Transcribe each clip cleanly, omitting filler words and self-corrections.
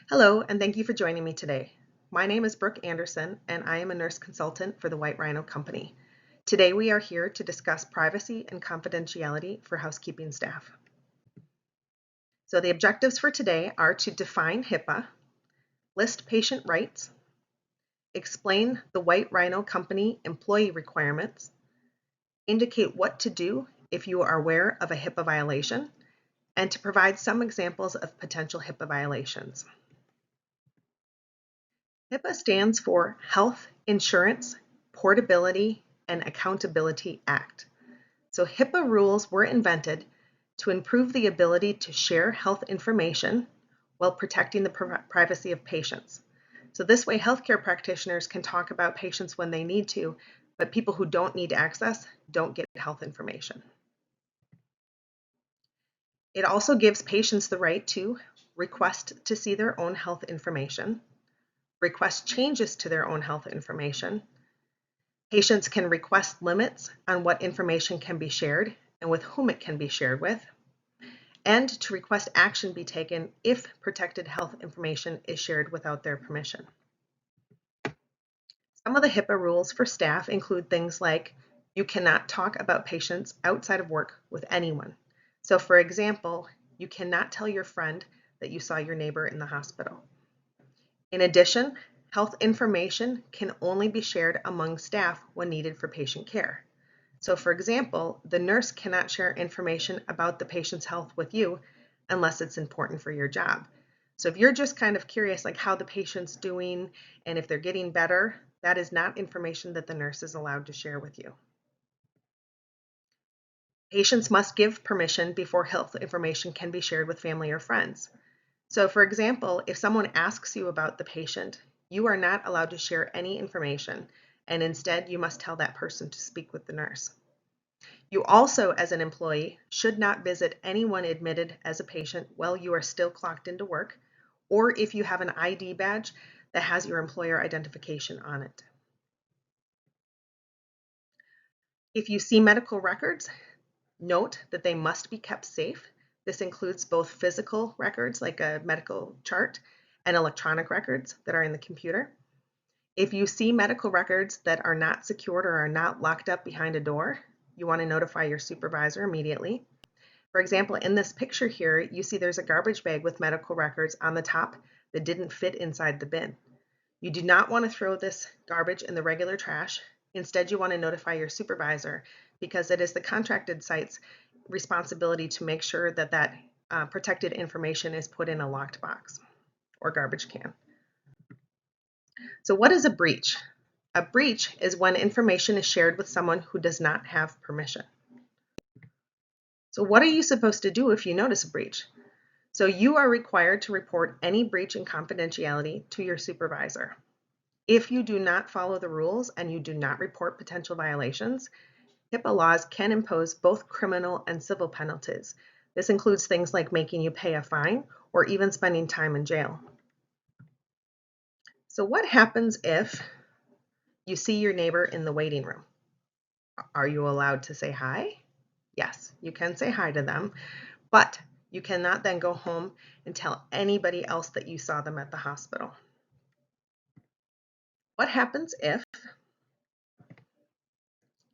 Hello, and thank you for joining me today. My name is Brooke Anderson, and I am a nurse consultant for the White Rhino Company. Today we are here to discuss privacy and confidentiality for housekeeping staff. So the objectives for today are to define HIPAA, list patient rights, explain the White Rhino Company employee requirements, indicate what to do if you are aware of a HIPAA violation, and to provide some examples of potential HIPAA violations. HIPAA stands for Health Insurance Portability and Accountability Act. So HIPAA rules were invented to improve the ability to share health information while protecting the privacy of patients. So this way, healthcare practitioners can talk about patients when they need to, but people who don't need access don't get health information. It also gives patients the right to request to see their own health information, request changes to their own health information. Patients can request limits on what information can be shared and with whom it can be shared with, and to request action be taken if protected health information is shared without their permission. Some of the HIPAA rules for staff include things like you cannot talk about patients outside of work with anyone. So for example, you cannot tell your friend that you saw your neighbor in the hospital. In addition, health information can only be shared among staff when needed for patient care. So for example, the nurse cannot share information about the patient's health with you unless it's important for your job. So if you're just kind of curious like how the patient's doing and if they're getting better, that is not information that the nurse is allowed to share with you. Patients must give permission before health information can be shared with family or friends. So for example, if someone asks you about the patient, you are not allowed to share any information, and instead you must tell that person to speak with the nurse. You also, as an employee, should not visit anyone admitted as a patient while you are still clocked into work, or if you have an ID badge that has your employer identification on it. If you see medical records, note that they must be kept safe. This includes both physical records like a medical chart and electronic records that are in the computer. If you see medical records that are not secured or are not locked up behind a door, you want to notify your supervisor immediately. For example, in this picture here, you see there's a garbage bag with medical records on the top that didn't fit inside the bin. You do not want to throw this garbage in the regular trash. Instead, you want to notify your supervisor because it is the contracted site's responsibility to make sure that that protected information is put in a locked box or garbage can. So what is a breach? A breach is when information is shared with someone who does not have permission. So what are you supposed to do if you notice a breach? So you are required to report any breach in confidentiality to your supervisor. If you do not follow the rules and you do not report potential violations, HIPAA laws can impose both criminal and civil penalties. This includes things like making you pay a fine or even spending time in jail. So what happens if you see your neighbor in the waiting room? Are you allowed to say hi? Yes, you can say hi to them, but you cannot then go home and tell anybody else that you saw them at the hospital. What happens if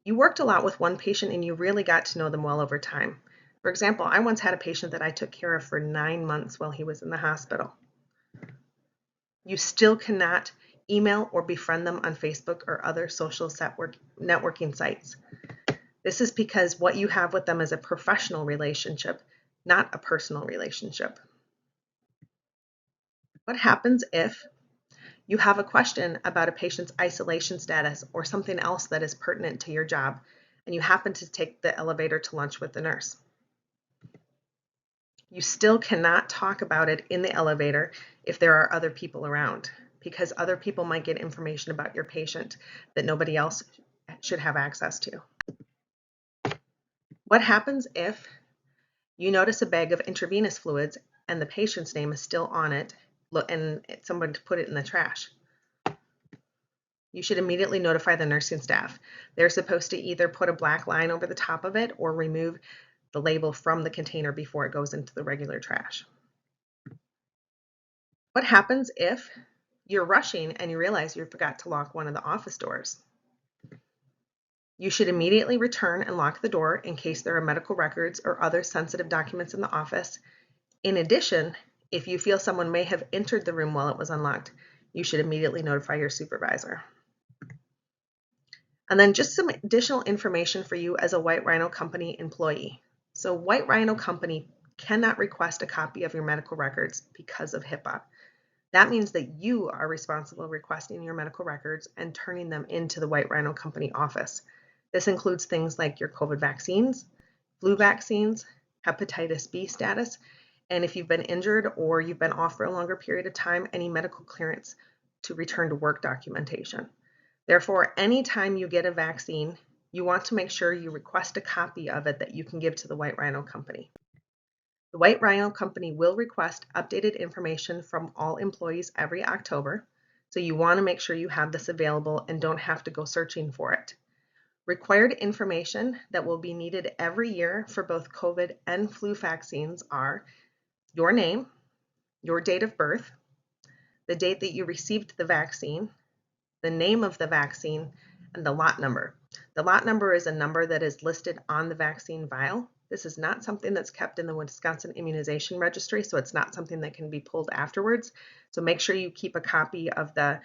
you worked a lot with one patient and you really got to know them well over time? For example, I once had a patient that I took care of for 9 months while he was in the hospital. You still cannot email or befriend them on Facebook or other social networking sites. This is because what you have with them is a professional relationship, not a personal relationship. What happens if you have a question about a patient's isolation status or something else that is pertinent to your job, and you happen to take the elevator to lunch with the nurse? You still cannot talk about it in the elevator if there are other people around, because other people might get information about your patient that nobody else should have access to. What happens if you notice a bag of intravenous fluids and the patient's name is still on it and someone put it in the trash? You should immediately notify the nursing staff. They're supposed to either put a black line over the top of it or remove the label from the container before it goes into the regular trash. What happens if you're rushing and you realize you forgot to lock one of the office doors? You should immediately return and lock the door in case there are medical records or other sensitive documents in the office. In addition, if you feel someone may have entered the room while it was unlocked, you should immediately notify your supervisor. And then just some additional information for you as a White Rhino Company employee. So White Rhino Company cannot request a copy of your medical records because of HIPAA. That means that you are responsible requesting your medical records and turning them into the White Rhino Company office. This includes things like your COVID vaccines, flu vaccines, hepatitis B status, and if you've been injured or you've been off for a longer period of time, any medical clearance to return to work documentation. Therefore, anytime you get a vaccine, you want to make sure you request a copy of it that you can give to the White Rhino Company. The White Rhino Company will request updated information from all employees every October, so you want to make sure you have this available and don't have to go searching for it. Required information that will be needed every year for both COVID and flu vaccines are your name, your date of birth, the date that you received the vaccine, the name of the vaccine, and the lot number. The lot number is a number that is listed on the vaccine vial. This is not something that's kept in the Wisconsin Immunization Registry, so it's not something that can be pulled afterwards. So make sure you keep a copy of the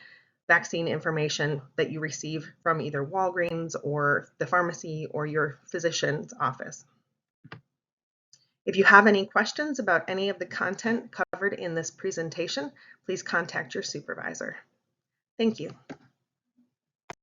vaccine information that you receive from either Walgreens or the pharmacy or your physician's office. If you have any questions about any of the content covered in this presentation, please contact your supervisor. Thank you.